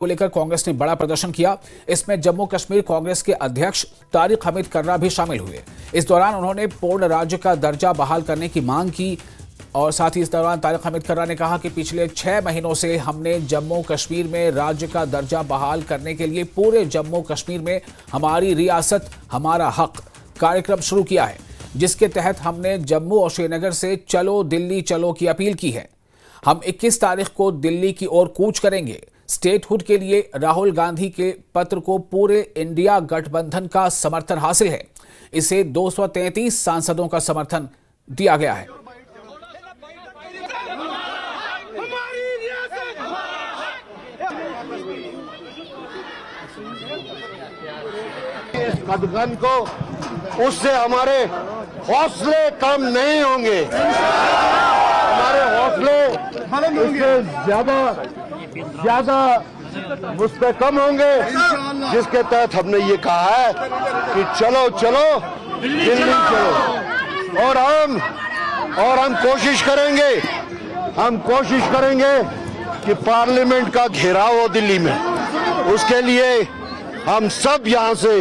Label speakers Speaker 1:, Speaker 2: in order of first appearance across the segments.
Speaker 1: को लेकर कांग्रेस ने बड़ा प्रदर्शन किया। इसमें जम्मू कश्मीर कांग्रेस के अध्यक्ष तारिक हमीद कर्रा भी शामिल हुए। इस दौरान उन्होंने पूर्ण राज्य का दर्जा बहाल करने की मांग की और साथ ही इस दौरान तारिक हमीद कर्रा ने कहा कि पिछले 6 महीनों से हमने जम्मू कश्मीर में राज्य का दर्जा बहाल करने के लिए पूरे जम्मू कश्मीर में हमारी रियासत हमारा हक कार्यक्रम शुरू किया है, जिसके तहत हमने जम्मू और श्रीनगर से चलो दिल्ली चलो की अपील की है। हम 21 तारीख को दिल्ली की ओर कूच करेंगे। स्टेटहुड के लिए राहुल गांधी के पत्र को पूरे इंडिया गठबंधन का समर्थन हासिल है। इसे 233 सांसदों का समर्थन दिया गया है।
Speaker 2: इस गठबंधन को उससे हमारे हौसले कम नहीं होंगे। हमारे हौसले इससे ज्यादा मुझ पे कम होंगे, जिसके तहत हमने ये कहा है कि चलो चलो दिल्ली चलो। और हम कोशिश करेंगे कि पार्लियामेंट का घेराव हो दिल्ली में। उसके लिए हम सब यहाँ से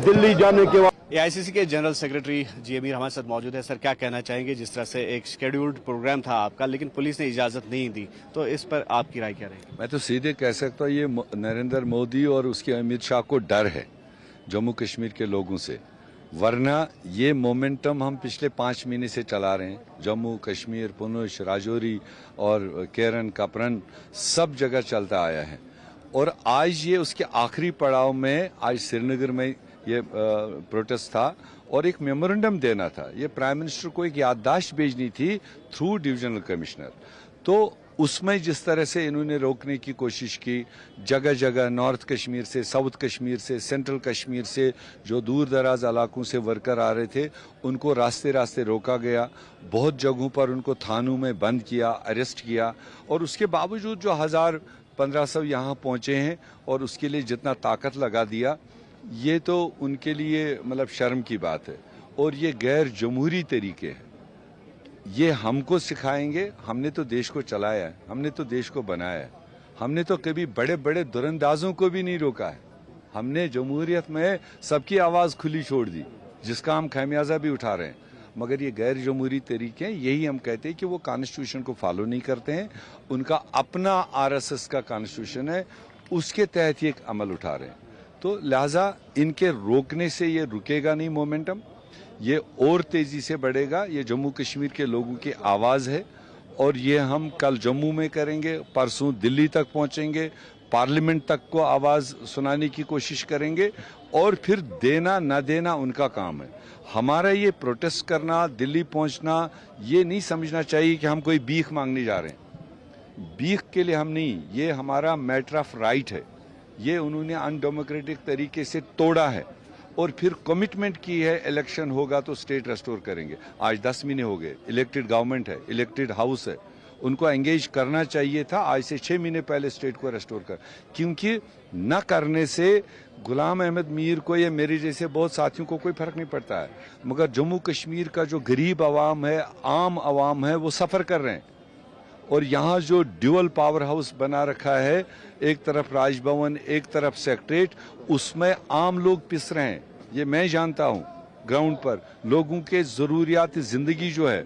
Speaker 2: दिल्ली जाने के बाद
Speaker 3: एआईसीसी के जनरल सेक्रेटरी जी मीर हमारे साथ मौजूद है। सर, क्या कहना चाहेंगे? जिस तरह से एक शेड्यूल्ड प्रोग्राम था आपका, लेकिन पुलिस ने इजाजत नहीं दी, तो इस पर आपकी राय क्या रहेगी?
Speaker 4: मैं तो सीधे कह सकता हूँ, ये नरेंद्र मोदी और उसके अमित शाह को डर है जम्मू कश्मीर के लोगों से। वरना ये मोमेंटम हम पिछले 5 महीने से चला रहे हैं। जम्मू कश्मीर, पुंछ, राजौरी और केरन, कपरन सब जगह चलता आया है। और आज ये उसके आखिरी पड़ाव में, आज श्रीनगर में ये प्रोटेस्ट था और एक मेमोरेंडम देना था। ये प्राइम मिनिस्टर को एक याददाश्त भेजनी थी थ्रू डिविजनल कमिश्नर। तो उसमें जिस तरह से इन्होंने रोकने की कोशिश की, जगह जगह नॉर्थ कश्मीर से, साउथ कश्मीर से, सेंट्रल कश्मीर से जो दूर दराज इलाकों से वर्कर आ रहे थे, उनको रास्ते रास्ते रोका गया। बहुत जगहों पर उनको थानों में बंद किया, अरेस्ट किया। और उसके बावजूद जो 1000-1500 यहाँ पहुंचे हैं और उसके लिए जितना ताकत लगा दिया, ये तो उनके लिए मतलब शर्म की बात है। और ये गैर जमहूरी तरीके हैं, ये हमको सिखाएंगे। हमने तो देश को चलाया है, हमने तो देश को बनाया है। हमने तो कभी बड़े बड़े दुरंदाजों को भी नहीं रोका है। हमने जमहूरियत में सबकी आवाज खुली छोड़ दी, जिसका हम खामियाजा भी उठा रहे हैं। मगर ये गैर जमहूरी तरीके हैं, यही हम कहते हैं कि वो कॉन्स्टिट्यूशन को फॉलो नहीं करते हैं। उनका अपना आरएसएस का कॉन्स्टिट्यूशन है, उसके तहत ये अमल उठा रहे हैं। तो लिहाजा इनके रोकने से ये रुकेगा नहीं मोमेंटम, ये और तेजी से बढ़ेगा। ये जम्मू कश्मीर के लोगों की आवाज़ है और ये हम कल जम्मू में करेंगे, परसों दिल्ली तक पहुंचेंगे, पार्लियामेंट तक को आवाज़ सुनाने की कोशिश करेंगे। और फिर देना न देना उनका काम है। हमारा ये प्रोटेस्ट करना, दिल्ली पहुंचना, ये नहीं समझना चाहिए कि हम कोई भीख मांगने जा रहे हैं। भीख के लिए हम नहीं, ये हमारा मैटर ऑफ राइट है। ये उन्होंने अनडेमोक्रेटिक तरीके से तोड़ा है और फिर कमिटमेंट की है इलेक्शन होगा तो स्टेट रेस्टोर करेंगे। आज 10 महीने हो गए, इलेक्टेड गवर्नमेंट है, इलेक्टेड हाउस है, उनको एंगेज करना चाहिए था आज से 6 महीने पहले स्टेट को रेस्टोर कर। क्योंकि न करने से गुलाम अहमद मीर को या मेरे जैसे बहुत साथियों को कोई फर्क नहीं पड़ता है, मगर जम्मू कश्मीर का जो गरीब आवाम है, आम आवाम है, वो सफ़र कर रहे हैं। और यहाँ जो ड्यूअल पावर हाउस बना रखा है, एक तरफ राजभवन, एक तरफ सेक्रेटरीट, उसमें आम लोग पिस रहे हैं। ये मैं जानता हूँ। ग्राउंड पर लोगों के ज़रूरियात ज़िंदगी जो है,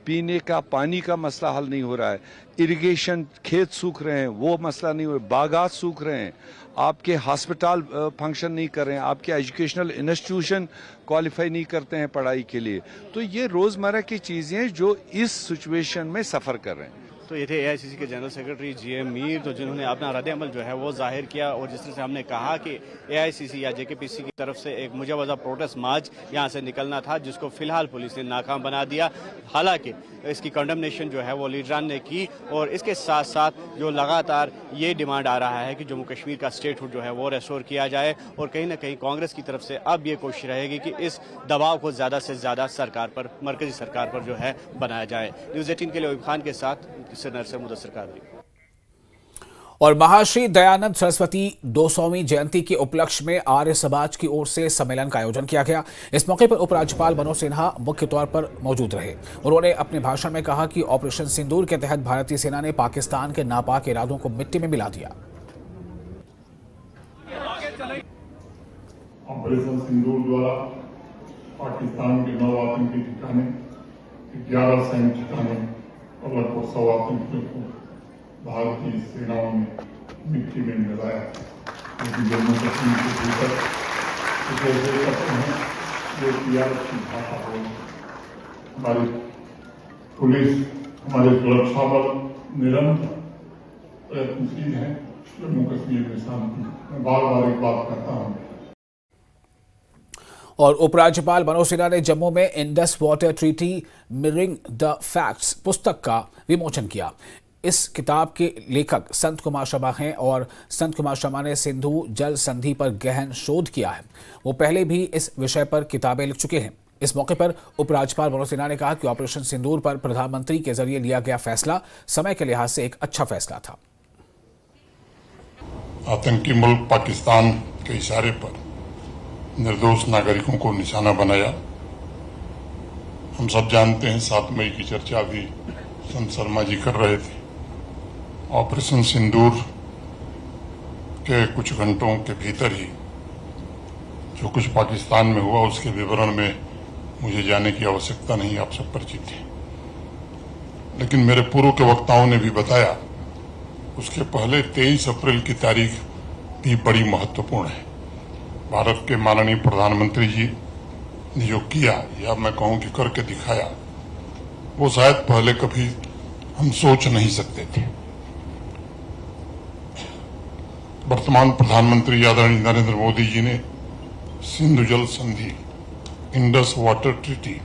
Speaker 4: पीने का पानी का मसला हल नहीं हो रहा है, इरिगेशन, खेत सूख रहे हैं, वो मसला नहीं हो रहा, बागात सूख रहे हैं, आपके हॉस्पिटल फंक्शन नहीं कर रहे हैं, आपके एजुकेशनल इंस्टीट्यूशन क्वालिफाई नहीं करते हैं पढ़ाई के लिए। तो ये रोज़मर्रा की चीज़ें हैं जो इस सिचुएशन में सफ़र कर रहे हैं।
Speaker 3: तो ये थे एआईसीसी के जनरल सेक्रेटरी जी मीर, तो जिन्होंने अपना रद्द-ए-अमल जो है वो जाहिर किया। और जिस तरह से हमने कहा कि एआईसीसी या जेकेपीसी की तरफ से एक मुजवजा प्रोटेस्ट मार्च यहाँ से निकलना था, जिसको फिलहाल पुलिस ने नाकाम बना दिया। हालांकि इसकी कंडेमनेशन जो है वो लीडरान ने की और इसके साथ साथ जो लगातार ये डिमांड आ रहा है कि जम्मू कश्मीर का स्टेटहुड जो है वो रेस्टोर किया जाए। और कहीं ना कहीं कांग्रेस की तरफ से अब ये कोशिश रहेगी कि इस दबाव को ज़्यादा से ज़्यादा सरकार पर, मरकजी सरकार पर जो है बनाया जाए। न्यूज़ 18 के लिए अयूब खान के साथ से मुदस्सिर कादरी।
Speaker 1: और महर्षि दयानंद सरस्वती 200वीं जयंती के उपलक्ष्य में आर्य समाज की ओर से सम्मेलन का आयोजन किया गया। इस मौके पर उपराज्यपाल मनोज सिन्हा मुख्य तौर पर मौजूद रहे। उन्होंने अपने भाषण में कहा कि ऑपरेशन सिंदूर के तहत भारतीय सेना ने पाकिस्तान के नापाक इरादों को मिट्टी में मिला दिया।
Speaker 5: ऑपरेशन सिंदूर द्वारा पाकिस्तान के 9 आतंकी ठिकाने, 11 सैन्य ठिकाने और लगभग 100 आतंकियों को भारतीय सेनाओं ने मिट्टी में मिलाया। लेकिन जम्मू कश्मीर के भीतर कुछ ऐसे तत्व हैं जो सीआरपीएफ की भाषा बोलते हैं। हमारी पुलिस, हमारे सुरक्षा बल निरंतर प्रयत्नशील हैं जम्मू कश्मीर में शांति। मैं बार बार एक बात कहता हूँ।
Speaker 1: और उपराज्यपाल मनोज सिन्हा ने जम्मू में Indus water treaty mirroring the facts पुस्तक का विमोचन किया। इस किताब के लेखक संत कुमार शर्मा हैं और संत कुमार शर्मा ने सिंधु जल संधि पर गहन शोध किया है। वो पहले भी इस विषय पर किताबें लिख चुके हैं। इस मौके पर उपराज्यपाल मनोज सिन्हा ने कहा कि ऑपरेशन सिंदूर पर प्रधानमंत्री के जरिए लिया गया फैसला समय के लिहाज से एक अच्छा फैसला था।
Speaker 5: आतंकी मुल्क पाकिस्तान के इशारे पर निर्दोष नागरिकों को निशाना बनाया। हम सब जानते हैं 7 मई की चर्चा भी संत शर्मा जी कर रहे थे। ऑपरेशन सिंदूर के कुछ घंटों के भीतर ही जो कुछ पाकिस्तान में हुआ उसके विवरण में मुझे जाने की आवश्यकता नहीं, आप सब परिचित हैं। लेकिन मेरे पूर्व के वक्ताओं ने भी बताया उसके पहले 23 अप्रैल की तारीख भी बड़ी महत्वपूर्ण है। भारत के माननीय प्रधानमंत्री जी ने जो किया या मैं कहूं कि करके दिखाया, वो शायद पहले कभी हम सोच नहीं सकते थे। वर्तमान प्रधानमंत्री आदरणीय नरेंद्र मोदी जी ने सिंधु जल संधि, इंडस वाटर ट्रीटी,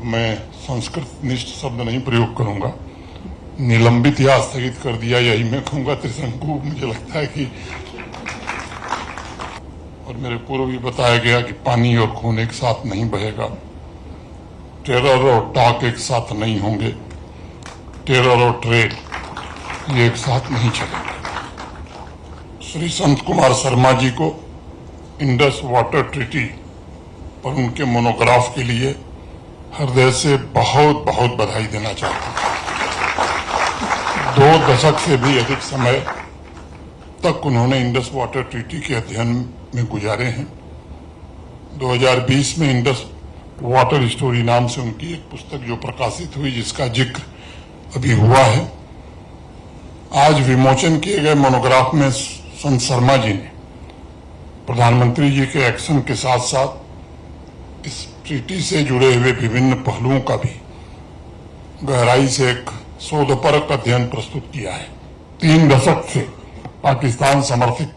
Speaker 5: मैं संस्कृत निष्ठ शब्द नहीं प्रयोग करूंगा, निलंबित या स्थगित कर दिया, यही मैं कहूंगा। त्रिशंकु मुझे लगता है कि, और मेरे पूर्व भी बताया गया कि पानी और खून एक साथ नहीं बहेगा, टेरर और टॉक एक साथ नहीं होंगे, टेरर और ट्रेड ये एक साथ नहीं चलेंगे। श्री संत कुमार शर्मा जी को इंडस वाटर ट्रीटी पर उनके मोनोग्राफ के लिए हृदय से बहुत बहुत बधाई देना चाहता हूं। 2 दशक से भी अधिक समय तक उन्होंने इंडस वाटर ट्रीटी के अध्ययन में गुजारे हैं। 2020 में इंडस वाटर स्टोरी नाम से उनकी एक पुस्तक जो प्रकाशित हुई, जिसका जिक्र अभी हुआ है। आज विमोचन किए गए मोनोग्राफ में संत शर्मा जी ने प्रधानमंत्री जी के एक्शन के साथ साथ इस ट्रीटी से जुड़े हुए विभिन्न पहलुओं का भी गहराई से एक शोधपरक अध्ययन प्रस्तुत किया है। 3 दशक से पाकिस्तान समर्थित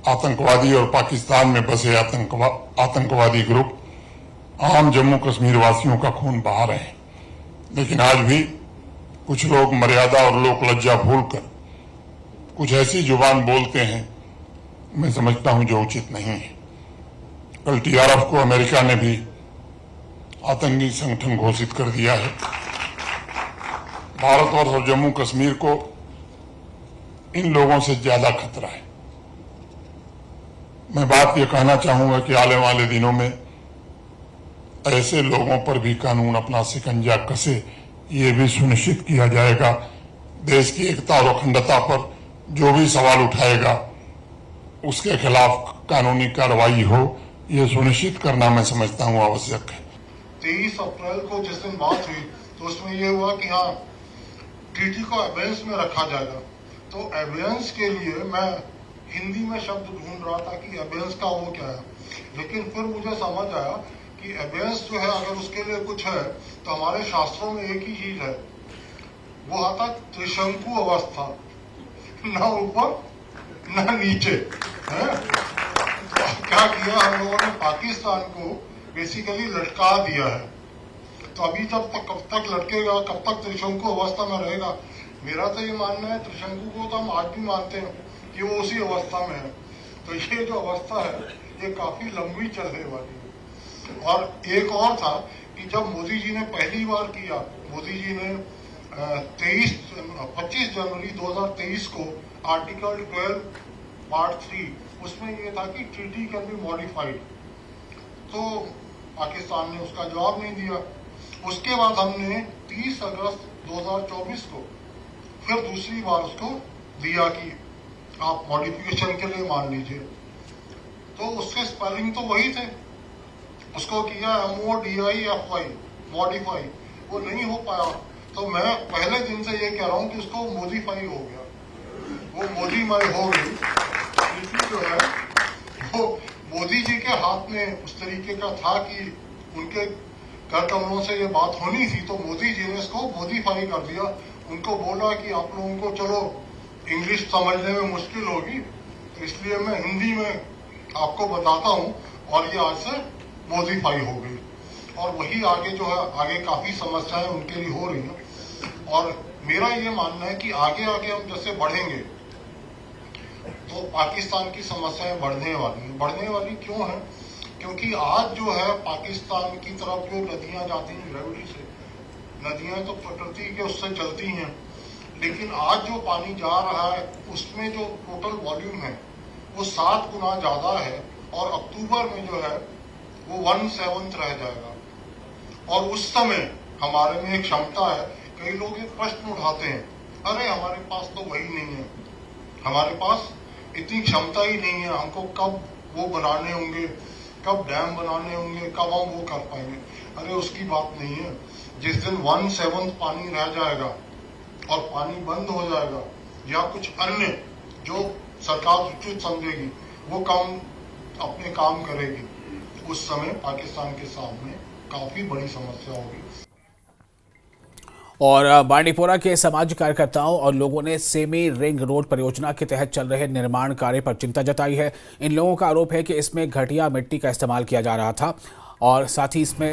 Speaker 5: आतंकवादी और पाकिस्तान में बसे आतंकवादी ग्रुप आम जम्मू कश्मीर वासियों का खून बहा रहे हैं। लेकिन आज भी कुछ लोग मर्यादा और लोक लज्जा भूलकर कुछ ऐसी जुबान बोलते हैं, मैं समझता हूं जो उचित नहीं है। कल टीआरएफ को अमेरिका ने भी आतंकी संगठन घोषित कर दिया है। भारतवर्ष और जम्मू कश्मीर को इन लोगों से ज्यादा खतरा है। मैं बात यह कहना चाहूंगा कि आने वाले दिनों में ऐसे लोगों पर भी कानून अपना शिकंजा कसे, ये भी सुनिश्चित किया जाएगा। देश की एकता और अखंडता पर जो भी सवाल उठाएगा उसके खिलाफ कानूनी कार्रवाई हो, ये सुनिश्चित करना मैं समझता हूं आवश्यक है।
Speaker 6: 23 अप्रैल को जिस दिन बात हुई तो उसमें यह हुआ कि हाँ, ट्रीटी को एबेंस में रखा जाएगा। तो एबेंस के लिए मैं हिंदी में शब्द ढूंढ रहा था कि एबेंस का वो क्या है, लेकिन फिर मुझे समझ आया कि एबेंस जो है, अगर उसके लिए कुछ है तो हमारे शास्त्रों में एक ही चीज है, वो आता त्रिशंकु अवस्था, ना ऊपर ना नीचे है। तो क्या किया हम लोगों ने, पाकिस्तान को बेसिकली लटका दिया है। तो अभी जब तक कब तक लटकेगा, कब तक त्रिशंकु अवस्था में रहेगा। मेरा तो ये मानना है, त्रिशंकु को तो हम आज भी मानते हैं कि वो उसी अवस्था में है। तो ये जो अवस्था है ये काफी लंबी चलने वाली है। और एक और था कि जब मोदी जी ने पहली बार किया, मोदी जी ने 25 जनवरी 2023 को आर्टिकल 12 पार्ट 3 उसमें यह था कि ट्रीटी कैन बी मॉडिफाइड। तो पाकिस्तान ने उसका जवाब नहीं दिया। उसके बाद हमने 30 अगस्त 2024 को फिर दूसरी बार उसको दिया कि आप मॉडिफिकेशन के लिए मान लीजिए, तो उसके स्पेलिंग तो वही थे। उसको किया MODIFY, मॉडिफाई, वो नहीं हो पाया। तो मैं पहले दिन से ये कह रहा हूँ कि उसको मोदीफाई हो गया, वो मोदीमय हो गई। इसलिए जो है वो मोदी जी के हाथ में उस तरीके का था कि उनके घर कमरों से ये बात होनी थी, तो मोदी जी ने इसको मोदीफाई कर दिया। उनको बोला कि आप लोगों को चलो इंग्लिश समझने में मुश्किल होगी, तो इसलिए मैं हिंदी में आपको बताता हूँ, और ये आज से मोदीफाई हो गई। और वही आगे जो है, आगे काफी समस्याएं उनके लिए हो रही हैं। और मेरा ये मानना है कि आगे आगे हम जैसे बढ़ेंगे तो पाकिस्तान की समस्याएं बढ़ने वाली हैं। बढ़ने वाली क्यों है? क्योंकि आज जो है पाकिस्तान की तरफ जो नदियां जाती हैं ग्रेविटी से, नदियां तो प्रकृति के उससे चलती हैं, लेकिन आज जो पानी जा रहा है उसमें जो टोटल वॉल्यूम है वो 7 गुना ज्यादा है, और अक्टूबर में जो है वो 1/7 रह जाएगा। और उस समय हमारे में एक क्षमता है, कई लोग एक प्रश्न उठाते हैं, अरे हमारे पास तो वही नहीं है, हमारे पास इतनी क्षमता ही नहीं है, हमको कब वो बनाने होंगे, कब डैम बनाने होंगे, कब हम वो कर पाएंगे। अरे उसकी बात नहीं है। जिस दिन 1/7 पानी रह जाएगा और पानी बंद हो जाएगा, या कुछ अन्य जो सरकार उचित समझेगी वो काम अपने काम करेगी, उस समय पाकिस्तान के सामने काफी बड़ी समस्या होगी।
Speaker 1: और बांडीपोरा के सामाजिक कार्यकर्ताओं और लोगों ने सेमी रिंग रोड परियोजना के तहत चल रहे निर्माण कार्य पर चिंता जताई है। इन लोगों का आरोप है कि इसमें घटिया मिट्टी का इस्तेमाल किया जा रहा था और साथ ही इसमें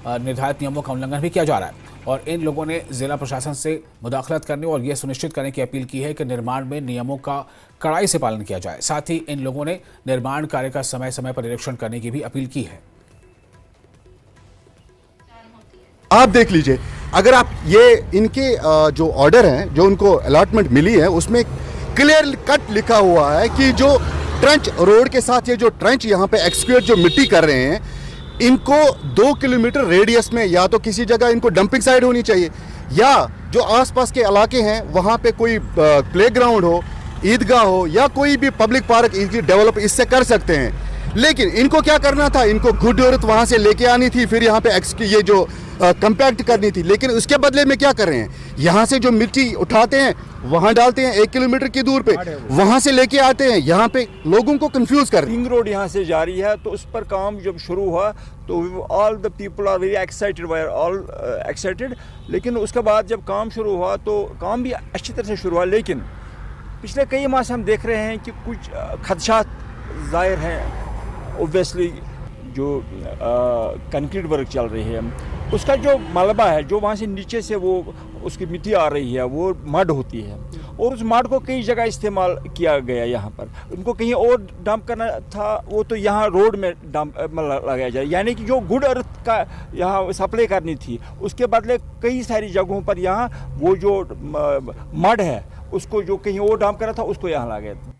Speaker 1: निर्धारित नियमों का उल्लंघन भी किया जा रहा है। और इन लोगों ने जिला प्रशासन से मुदाखलत करने और यह सुनिश्चित करने की अपील की है कि निर्माण में नियमों का कड़ाई से पालन किया जाए। साथ ही इन लोगों ने निर्माण कार्य का समय समय पर निरीक्षण करने की भी अपील की है।
Speaker 7: आप देख लीजिए, अगर आप ये इनके जो ऑर्डर हैं, जो उनको अलॉटमेंट मिली है, उसमें क्लियर कट लिखा हुआ है कि जो ट्रंच रोड के साथ ये जो ट्रंच यहाँ पे एक्सक्यूट जो मिट्टी कर रहे हैं, इनको 2 किलोमीटर रेडियस में या तो किसी जगह इनको डंपिंग साइड होनी चाहिए, या जो आसपास के इलाके हैं वहाँ पे कोई प्लेग्राउंड हो, ईदगाह हो, या कोई भी पब्लिक पार्क डेवलप इससे कर सकते हैं। लेकिन इनको क्या करना था, इनको गुड औरत वहाँ से लेके आनी थी, फिर यहाँ पे ये जो कंपैक्ट करनी थी। लेकिन उसके बदले में क्या कर रहे हैं, यहाँ से जो मिट्टी उठाते हैं वहाँ डालते हैं 1 किलोमीटर की दूर पे, वहाँ से लेके आते हैं, यहाँ पे लोगों को कंफ्यूज कर रहे हैं।
Speaker 8: रिंग रोड यहाँ से जारी है, तो उस पर काम जब शुरू हुआ तो all the people are very excited, we are all excited. लेकिन उसके बाद जब काम शुरू हुआ तो काम भी अच्छी तरह से शुरू हुआ, लेकिन पिछले कई माह से हम देख रहे हैं कि कुछ खदशात ज़ाहिर हैं। ओब्वियसली जो कंक्रीट वर्क चल रही है, उसका जो मलबा है, जो वहाँ से नीचे से वो उसकी मिट्टी आ रही है, वो मड होती है, और उस मड को कई जगह इस्तेमाल किया गया। यहाँ पर उनको कहीं और डंप करना था, वो तो यहाँ रोड में डंप लगाया जाए, यानी कि जो गुड अर्थ का यहाँ सप्लाई करनी थी, उसके बदले कई सारी जगहों पर यहाँ वो जो मड है उसको जो कहीं और डंप करना था उसको यहाँ लगाया था।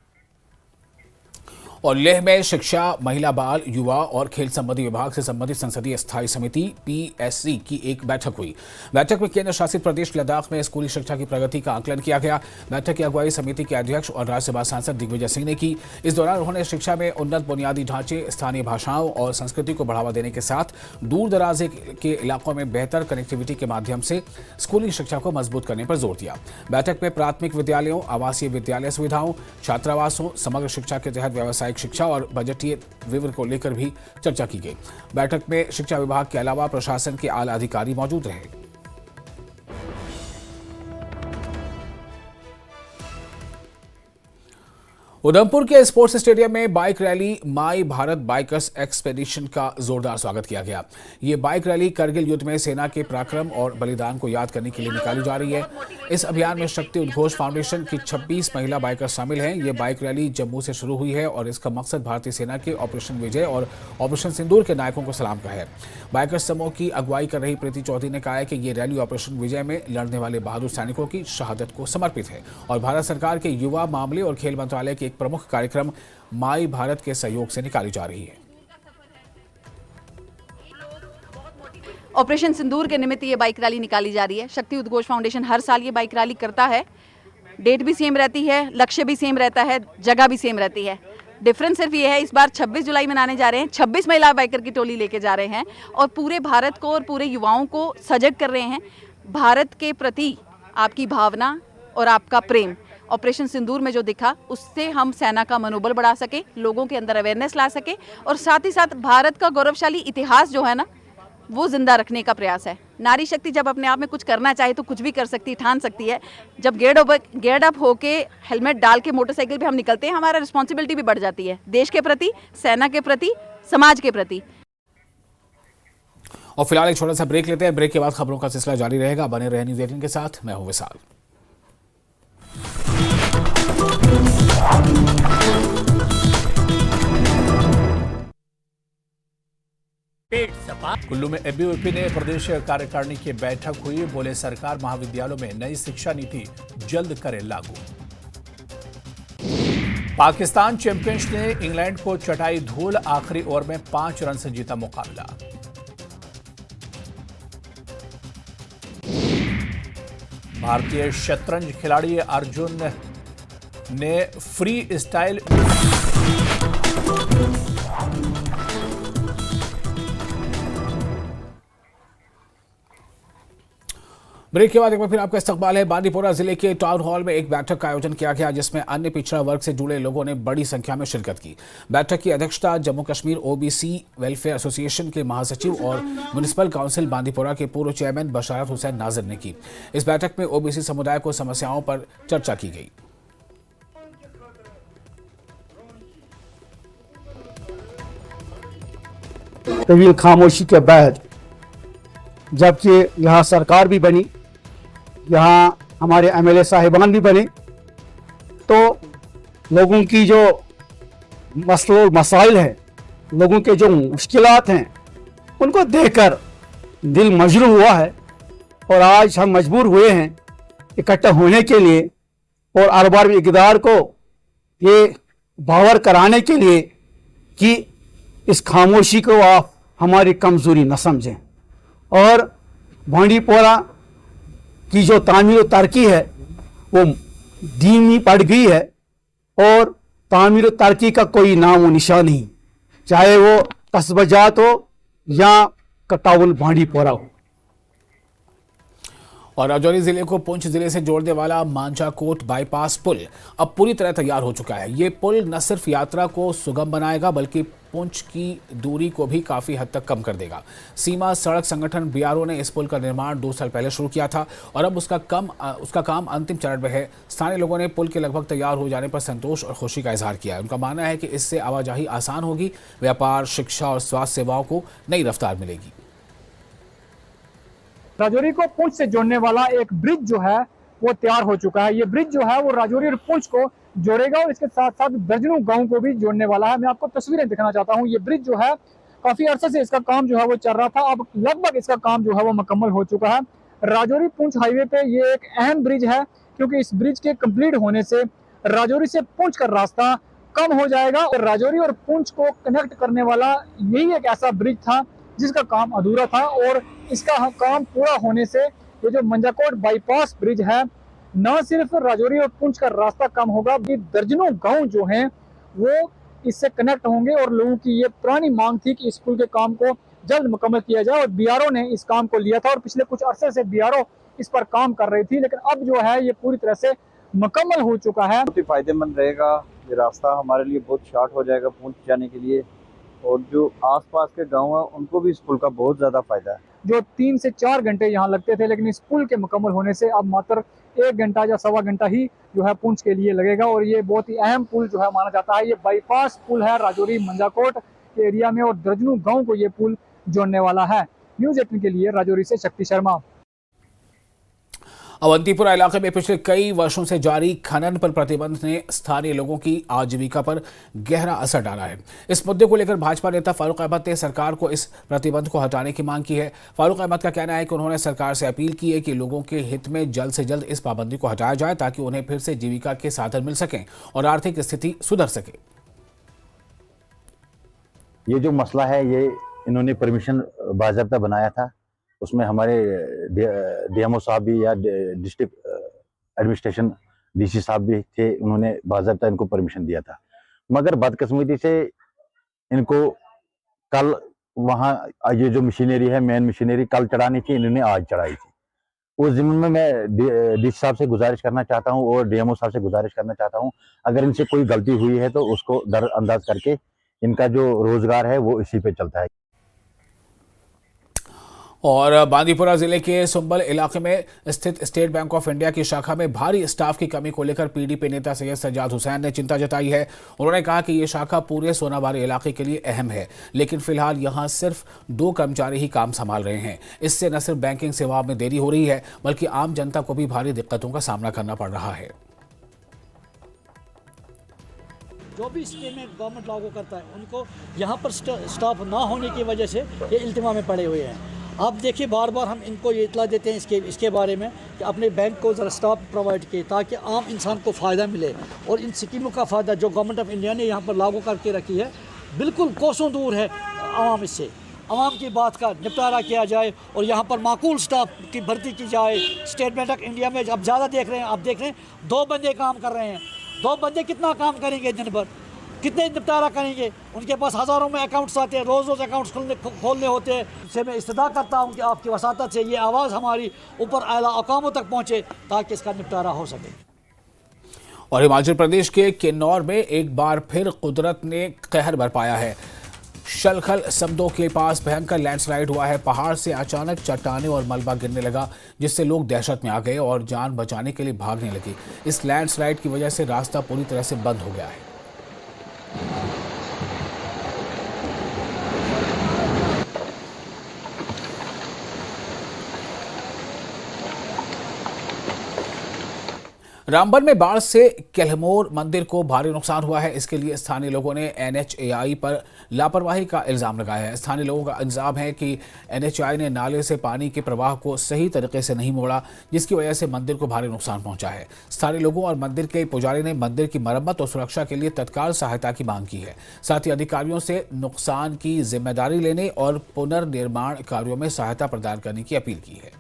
Speaker 1: और लेह में शिक्षा, महिला बाल, युवा और खेल संबंधी विभाग से संबंधित संसदीय स्थायी समिति PSC की एक बैठक हुई। बैठक में केंद्र शासित प्रदेश लद्दाख में स्कूली शिक्षा की प्रगति का आकलन किया गया। बैठक की अगुवाई समिति के अध्यक्ष और राज्यसभा सांसद दिग्विजय सिंह ने की। इस दौरान उन्होंने शिक्षा में उन्नत बुनियादी ढांचे, स्थानीय भाषाओं और संस्कृति को बढ़ावा देने के साथ दूर दराज के इलाकों में बेहतर कनेक्टिविटी के माध्यम से स्कूली शिक्षा को मजबूत करने पर जोर दिया। बैठक में प्राथमिक विद्यालयों, आवासीय विद्यालय सुविधाओं, छात्रावासों, समग्र शिक्षा के तहत व्यवसायिक शिक्षा और बजटीय विवरण को लेकर भी चर्चा की गई। बैठक में शिक्षा विभाग के अलावा प्रशासन के आला अधिकारी मौजूद रहे। उधमपुर के स्पोर्ट्स स्टेडियम में बाइक रैली माई भारत बाइकर्स एक्सपेडिशन का जोरदार स्वागत किया गया। ये बाइक रैली करगिल युद्ध में सेना के पराक्रम और बलिदान को याद करने के लिए निकाली जा रही है। इस अभियान में शक्ति उद्घोष फाउंडेशन की 26 महिला बाइकर शामिल हैं। ये बाइक रैली जम्मू से शुरू हुई है और इसका मकसद भारतीय सेना के ऑपरेशन विजय और ऑपरेशन सिंदूर के नायकों को सलाम का है। बाइकर समूह की अगुवाई कर रही प्रीति चौधरी ने कहा है कि ये रैली ऑपरेशन विजय में लड़ने वाले बहादुर सैनिकों की शहादत को समर्पित है और भारत सरकार के युवा मामले और खेल मंत्रालय के प्रमुख कार्यक्रम माई भारत के सहयोग से निकाली जा रही है।
Speaker 9: ऑपरेशन सिंदूर के निमित्त ये बाइक रैली निकाली जा रही है। शक्ति उद्घोष फाउंडेशन हर साल ये बाइक रैली करता है डेट भी सेम रहती है, लक्ष्य भी सेम रहता है, जगह भी सेम रहती है। डिफरेंस सिर्फ ये है, इस बार 26 जुलाई मनाने जा रहे हैं, 26 महिला बाइकर की टोली लेके जा रहे हैं और पूरे भारत को और पूरे युवाओं को सजग कर रहे हैं। भारत के प्रति आपकी भावना और आपका प्रेम ऑपरेशन सिंदूर में जो दिखा, उससे हम सेना का मनोबल बढ़ा सके, लोगों के अंदर अवेयरनेस ला सके और साथ ही साथ भारत का गौरवशाली इतिहास जो है ना, वो जिंदा रखने का प्रयास है। नारी शक्ति जब अपने आप में कुछ करना चाहे तो कुछ भी कर सकती, ठान सकती है। जब गेयर्ड अप होके हेलमेट डाल के मोटरसाइकिल पे हम निकलते हैं, हमारा रिस्पॉन्सिबिलिटी भी बढ़ जाती है, देश के प्रति, सेना के प्रति, समाज के प्रति।
Speaker 1: और फिलहाल एक छोटा सा ब्रेक लेते हैं। ब्रेक के बाद खबरों का सिलसिला जारी रहेगा। बने रहे न्यूज़ 18 के साथ। मैं हूं विशाल।
Speaker 10: कुल्लू में एबीवीपी ने प्रदेश कार्यकारिणी की बैठक हुई। बोले सरकार महाविद्यालयों में नई शिक्षा नीति जल्द करे लागू। पाकिस्तान चैंपियंस ने इंग्लैंड को चटाई धूल। आखिरी ओवर में 5 रन से जीता मुकाबला। भारतीय शतरंज खिलाड़ी अर्जुन ने फ्री स्टाइल
Speaker 1: ब्रेक के बाद एक बार फिर आपका इस्तकबाल है। बांदीपोरा जिले के टाउन हॉल में एक बैठक का आयोजन किया गया, जिसमें अन्य पिछड़ा वर्ग से जुड़े लोगों ने बड़ी संख्या में शिरकत की। बैठक की अध्यक्षता Jammu Kashmir OBC welfare association के महासचिव और म्युनिसिपल काउंसिल बांदीपोरा के पूर्व चेयरमैन बशारत हुसैन नाजिर ने की। इस बैठक में ओबीसी समुदाय को समस्याओं पर चर्चा की गई।
Speaker 11: तवील खामोशी के बाद जबकि यहाँ सरकार भी बनी, यहाँ हमारे एमएलए साहिबान भी बने, तो लोगों की जो मसाइल हैं, लोगों के जो मुश्किलात हैं, उनको देखकर दिल मजरूह हुआ है और आज हम मजबूर हुए हैं इकट्ठा होने के लिए और अरबार इक़्तिदार को ये बावर कराने के लिए कि इस खामोशी को आप हमारी कमज़ोरी न समझें और बांदीपोरा की जो तामीर और तरक्की है वो धीमी पड़ गई है और तामीर और तरक्की का कोई नाम व निशान नहीं, चाहे वो कस्बा जात हो या कटाउल बांदीपोरा हो।
Speaker 1: और राजौरी जिले को पुंछ जिले से जोड़ने वाला मांझाकोट बाईपास पुल अब पूरी तरह तैयार हो चुका है। ये पुल न सिर्फ यात्रा को सुगम बनाएगा बल्कि पुंछ की दूरी को भी काफी हद तक कम कर देगा। सीमा सड़क संगठन बीआरओ ने इस पुल का निर्माण 2 साल पहले शुरू किया था और अब उसका काम अंतिम चरण में है। स्थानीय लोगों ने पुल के लगभग तैयार हो जाने पर संतोष और खुशी का इजहार किया है। उनका मानना है कि इससे आवाजाही आसान होगी, व्यापार, शिक्षा और स्वास्थ्य सेवाओं को नई रफ्तार मिलेगी।
Speaker 12: राजौरी को पुंछ से जोड़ने वाला एक ब्रिज जो है वो तैयार हो चुका है। ये ब्रिज जो है वो राजौरी और पुंछ को जोड़ेगा और इसके साथ साथ दर्जनों गांव को भी जोड़ने वाला है। मैं आपको तस्वीरें दिखाना चाहता हूँ। ये ब्रिज जो है काफी अरसे से इसका काम जो है वो चल रहा था, अब लगभग इसका काम जो है वो मुकम्मल हो चुका है। राजौरी पुंछ हाईवे पे ये एक अहम ब्रिज है क्योंकि इस ब्रिज के कंप्लीट होने से राजौरी से पुंछ का रास्ता कम हो जाएगा और राजौरी और पुंछ को कनेक्ट करने वाला यही एक ऐसा ब्रिज था जिसका काम अधूरा था और इसका काम पूरा होने से ये जो मंझाकोट बाईपास ब्रिज है, न सिर्फ राजौरी और पुंछ का रास्ता कम होगा बल्कि दर्जनों गांव जो हैं वो इससे कनेक्ट होंगे और लोगों की ये पुरानी मांग थी कि इस पुल के काम को जल्द मुकम्मल किया जाए और बीआरओ ने इस काम को लिया था और पिछले कुछ अरसे से बीआरओ इस पर काम कर रही थी, लेकिन अब जो है ये पूरी तरह से मुकम्मल हो चुका है।
Speaker 8: बहुत ही फायदेमंद रहेगा ये रास्ता, हमारे लिए बहुत शॉर्ट हो जाएगा पुंछ जाने के लिए और जो आसपास के गांव हैं उनको भी इस पुल का बहुत ज़्यादा फायदा है।
Speaker 12: जो 3 से 4 घंटे यहाँ लगते थे, लेकिन इस पुल के मुकम्मल होने से अब मात्र 1 घंटा या सवा घंटा ही जो है पुंछ के लिए लगेगा और ये बहुत ही अहम पुल जो है माना जाता है। ये बाईपास पुल है राजौरी मंझाकोट के एरिया में और दर्जनों गाँव को ये पुल जोड़ने वाला है। न्यूज़ 18 के लिए राजौरी से शक्ति शर्मा।
Speaker 1: अवंतीपुरा इलाके में पिछले कई वर्षों से जारी खनन पर प्रतिबंध ने स्थानीय लोगों की आजीविका पर गहरा असर डाला है। इस मुद्दे को लेकर भाजपा नेता फारूक अहमद ने सरकार को इस प्रतिबंध को हटाने की मांग की है। फारूक अहमद का कहना है कि उन्होंने सरकार से अपील की है कि लोगों के हित में जल्द से जल्द इस पाबंदी को हटाया जाए ताकि उन्हें फिर से जीविका के साधन मिल सकें और आर्थिक स्थिति सुधर सके।
Speaker 13: ये जो मसला है ये इन्होंने परमिशन बाज़ाब्ता बनाया था, उसमें हमारे डीएमओ साहब भी या डिस्ट्रिक्ट एडमिनिस्ट्रेशन डीसी साहब भी थे, उन्होंने बाज़ाब्ता इनको परमिशन दिया था। मगर बदकिस्मती से इनको कल वहाँ ये जो मशीनरी है, मेन मशीनरी कल चढ़ानी थी, इन्होंने आज चढ़ाई थी। उस ज़मीन में मैं डीसी साहब से गुजारिश करना चाहता हूँ और डीएमओ साहब से गुजारिश करना चाहता हूँ, अगर इनसे कोई गलती हुई है तो उसको दरअंदाज करके इनका जो रोजगार है वो इसी पे चलता है।
Speaker 1: और बांदीपुरा जिले के सुंबल इलाके में स्थित स्टेट बैंक ऑफ इंडिया की शाखा में भारी स्टाफ की कमी को लेकर पीडीपी नेता सैयद सज्जाद हुसैन ने चिंता जताई है। उन्होंने कहा कि ये शाखा पूरे सोनाबारी इलाके के लिए अहम है, लेकिन फिलहाल यहां सिर्फ 2 कर्मचारी ही काम संभाल रहे हैं। इससे न सिर्फ बैंकिंग सेवाओं में देरी हो रही है, बल्कि आम जनता को भी भारी दिक्कतों का सामना करना पड़ रहा है।
Speaker 14: जो भी स्कीमें गवर्नमेंट लागू करता है, उनको यहाँ पर स्टाफ ना होने की वजह से ये इल्तिमा में पड़े हुए हैं। आप देखिए, बार बार हम इनको ये इतला देते हैं इसके बारे में कि अपने बैंक को ज़रा स्टाफ प्रोवाइड किए ताकि आम इंसान को फ़ायदा मिले। और इन स्कीमों का फ़ायदा जो गवर्नमेंट ऑफ इंडिया ने यहाँ पर लागू करके रखी है, बिल्कुल कोसों दूर है आवाम इससे। आवाम की बात का निपटारा किया जाए और यहाँ पर माकूल स्टाफ की भर्ती की जाए। स्टेट बैंक ऑफ इंडिया में अब ज़्यादा देख रहे हैं, आप देख रहे हैं 2 बंदे काम कर रहे हैं। 2 बंदे कितना काम करेंगे दिन भर, कितने निपटारा करेंगे? उनके पास हज़ारों में अकाउंट्स आते हैं, रोज़ अकाउंट्स खोलने होते हैं। इससे मैं इस्तदा करता हूँ कि आपकी वसातत से ये आवाज़ हमारी ऊपर आला अकामों तक पहुँचे ताकि इसका निपटारा हो सके।
Speaker 1: और हिमाचल प्रदेश के किन्नौर में एक बार फिर कुदरत ने कहर बरपाया है। शलखल समदो के पास भयंकर लैंडस्लाइड हुआ है। पहाड़ से अचानक चट्टानें और मलबा गिरने लगा, जिससे लोग दहशत में आ गए और जान बचाने के लिए भागने लगे। इस लैंडस्लाइड की वजह से रास्ता पूरी तरह से बंद हो गया है। रामबन में बाढ़ से केलमोर मंदिर को भारी नुकसान हुआ है। इसके लिए स्थानीय लोगों ने एनएचएआई पर लापरवाही का इल्जाम लगाया है। स्थानीय लोगों का इल्जाम है कि एनएचएआई ने नाले से पानी के प्रवाह को सही तरीके से नहीं मोड़ा, जिसकी वजह से मंदिर को भारी नुकसान पहुंचा है। स्थानीय लोगों और मंदिर के पुजारी ने मंदिर की मरम्मत और सुरक्षा के लिए तत्काल सहायता की मांग की है। साथ ही अधिकारियों से नुकसान की जिम्मेदारी लेने और पुनर्निर्माण कार्यों में सहायता प्रदान करने की अपील की है।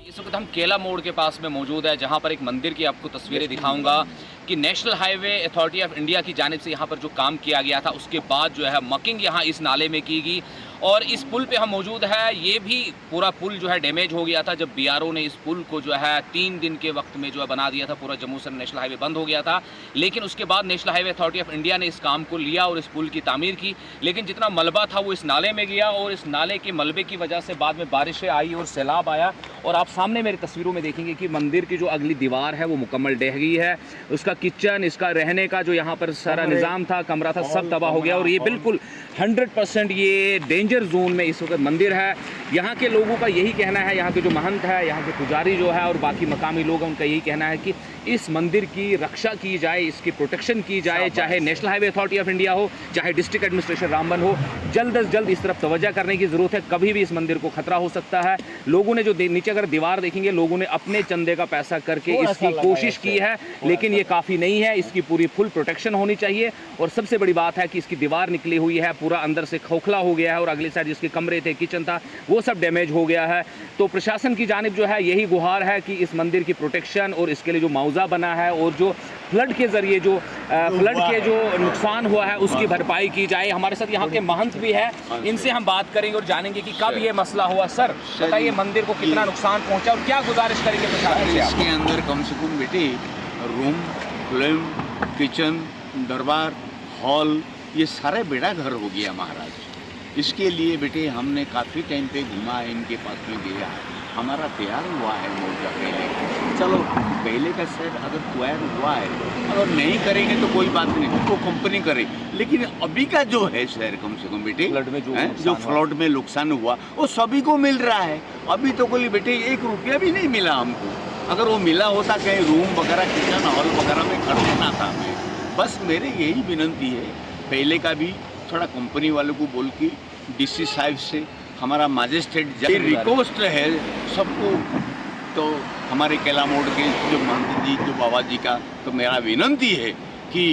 Speaker 15: इस वक्त हम केला मोड़ के पास में मौजूद है, जहां पर एक मंदिर की आपको तस्वीरें दिखाऊंगा कि national highway authority of India की जानिब से यहाँ पर जो काम किया गया था, उसके बाद जो है मकिंग यहाँ इस नाले में की गई। और इस पुल पे हम मौजूद है, ये भी पूरा पुल जो है डैमेज हो गया था जब बीआरओ ने इस पुल को जो है 3 दिन के वक्त में जो है बना दिया था। पूरा जम्मू से नेशनल हाईवे बंद हो गया था, लेकिन उसके बाद national highway authority of India ने इस काम को लिया और इस पुल की तामीर की। लेकिन जितना मलबा था वो इस नाले में गया और इस नाले के मलबे की वजह से बाद में बारिशें आई और सैलाब आया। और आप सामने मेरी तस्वीरों में देखेंगे कि मंदिर की जो अगली दीवार है वो मुकम्मल ढह गई है। उसका किचन, इसका रहने का जो यहाँ पर सारा निज़ाम था, कमरा था, सब तबाह हो गया। और ये बिल्कुल 100% ये डेंजर जोन में इस वक्त मंदिर है। यहाँ के लोगों का यही कहना है, यहाँ के जो महंत है, यहाँ के पुजारी जो है और बाकी मकामी लोग हैं, उनका यही कहना है कि इस मंदिर की रक्षा की जाए, इसकी प्रोटेक्शन की जाए, चाहे national highway authority of India हो, चाहे डिस्ट्रिक्ट एडमिनिस्ट्रेशन रामबन हो। जल्द से जल्द इस तरफ तवज्जो करने की ज़रूरत है। कभी भी इस मंदिर को खतरा हो सकता है। लोगों ने जो नीचे अगर दीवार देखेंगे, लोगों ने अपने चंदे का पैसा करके इसकी कोशिश की है, लेकिन ये काफ़ी नहीं है। इसकी पूरी फुल प्रोटेक्शन होनी चाहिए। और सबसे बड़ी बात है कि इसकी दीवार निकली हुई है, पूरा अंदर से खोखला हो गया है और अगली साइड जिसके कमरे थे, किचन था, वो सब डैमेज हो गया है। तो प्रशासन की जानिब जो है यही गुहार है कि इस मंदिर की प्रोटेक्शन और इसके लिए जो मुआवजा बना है और जो फ्लड के जरिए जो फ्लड के जो नुकसान हुआ है उसकी भरपाई की जाए। हमारे साथ यहाँ के महंत भी है, इनसे हम बात करेंगे और जानेंगे कि कब ये मसला हुआ। सर बताइए, मंदिर को कितना नुकसान पहुँचा और क्या गुजारिश करेंगे प्रशासन से?
Speaker 16: इसके अंदर कम से कम बेटे रूम, फिल्म, किचन, दरबार हॉल, ये सारे बेड़ा घर हो गया महाराज। इसके लिए बेटे हमने काफ़ी टाइम पे घुमा है, इनके पास में गया, हमारा तैयार हुआ है मोर्चा पहले। चलो पहले का सेट अगर तैयार हुआ है, अगर नहीं करेंगे तो कोई बात नहीं, तो कंपनी करे। लेकिन अभी का जो है शहर कम से कम बेटे फ्लड में जो फ्लड में नुकसान हुआ वो सभी को मिल रहा है। अभी तो कोई बेटे 1 रुपया भी नहीं मिला हमको। अगर वो मिला होता कहीं रूम वगैरह, किचन हॉल वगैरह में कर देना था हमें। बस मेरे यही विनंती है, पहले का भी थोड़ा कंपनी वालों को बोल के डीसी साहब से हमारा मजिस्ट्रेट रिक्वेस्ट है सबको, तो हमारे केला मोड़ के जो महंत जी, जो बाबा जी का, तो मेरा विनंती है कि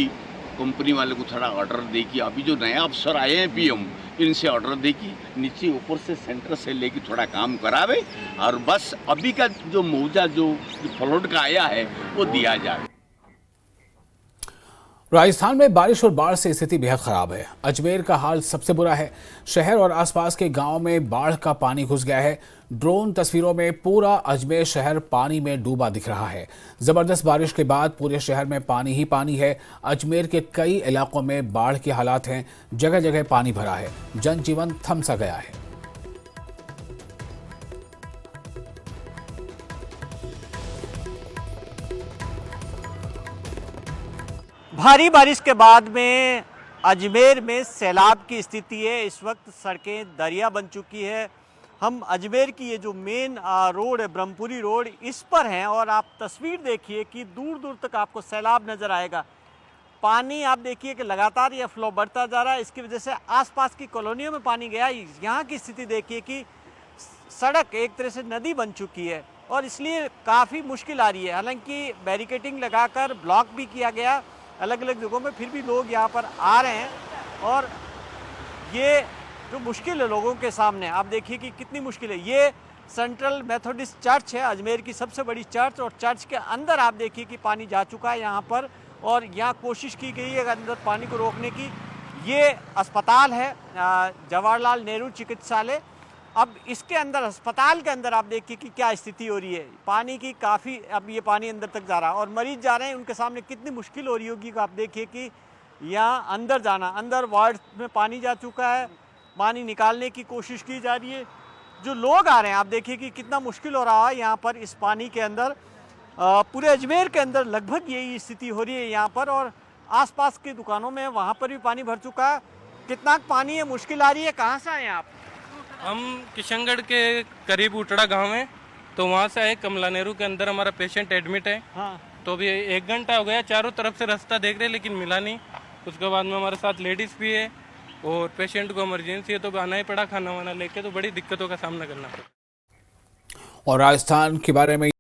Speaker 16: कंपनी वाले को थोड़ा ऑर्डर दे कि अभी जो नया अफसर आए हैं पीएम, इनसे ऑर्डर दे कि नीचे ऊपर से सेंटर से लेके थोड़ा काम करावे और बस अभी का जो मुआवजा जो फ्लड का आया है वो दिया जाए।
Speaker 1: राजस्थान में बारिश और बाढ़ से स्थिति बेहद खराब है। अजमेर का हाल सबसे बुरा है। शहर और आसपास के गांव में बाढ़ का पानी घुस गया है। ड्रोन तस्वीरों में पूरा अजमेर शहर पानी में डूबा दिख रहा है। जबरदस्त बारिश के बाद पूरे शहर में पानी ही पानी है। अजमेर के कई इलाकों में बाढ़ के हालात हैं। जगह जगह पानी भरा है। जनजीवन थम सा गया है।
Speaker 17: भारी बारिश के बाद में अजमेर में सैलाब की स्थिति है। इस वक्त सड़कें दरिया बन चुकी है। हम अजमेर की ये जो मेन रोड है, ब्रह्मपुरी रोड, इस पर हैं और आप तस्वीर देखिए कि दूर दूर तक आपको सैलाब नज़र आएगा। पानी आप देखिए कि लगातार ये फ्लो बढ़ता जा रहा है। इसकी वजह से आसपास की कॉलोनियों में पानी गया। यहाँ की स्थिति देखिए कि सड़क एक तरह से नदी बन चुकी है और इसलिए काफ़ी मुश्किल आ रही है। हालांकि बैरिकेडिंग लगाकर ब्लॉक भी किया गया अलग अलग जगहों में, फिर भी लोग यहाँ पर आ रहे हैं और ये जो मुश्किल है लोगों के सामने, आप देखिए कि कितनी मुश्किल है। ये सेंट्रल मेथोडिस्ट चर्च है, अजमेर की सबसे बड़ी चर्च, और चर्च के अंदर आप देखिए कि पानी जा चुका है यहाँ पर और यहाँ कोशिश की गई है अंदर पानी को रोकने की। ये अस्पताल है जवाहरलाल नेहरू चिकित्सालय। अब इसके अंदर, अस्पताल के अंदर आप देखिए कि क्या स्थिति हो रही है। पानी की काफ़ी, अब ये पानी अंदर तक जा रहा है और मरीज जा रहे हैं, उनके सामने कितनी मुश्किल हो रही होगी। आप देखिए कि यहाँ अंदर जाना, अंदर वार्ड में पानी जा चुका है, पानी निकालने की कोशिश की जा रही है। जो लोग आ रहे हैं आप देखिए कि कितना मुश्किल हो रहा है यहाँ पर इस पानी के अंदर। पूरे अजमेर के अंदर लगभग यही स्थिति हो रही है यहाँ पर, और आसपास की दुकानों में वहाँ पर भी पानी भर चुका है। कितना पानी है, मुश्किल आ रही है। कहाँ से आए आप?
Speaker 18: हम किशनगढ़ के करीब उटड़ा गांव में, तो वहाँ से आए। कमला नेहरू के अंदर हमारा पेशेंट एडमिट है।
Speaker 17: हाँ।
Speaker 18: तो अभी 1 घंटा हो गया, चारों तरफ से रास्ता देख रहे लेकिन मिला नहीं। उसके बाद में हमारे साथ लेडीज़ भी है और पेशेंट को इमरजेंसी है, तो आना ही पड़ा खाना वाना लेके, तो बड़ी दिक्कतों का सामना करना पड़ा।
Speaker 1: और राजस्थान के बारे में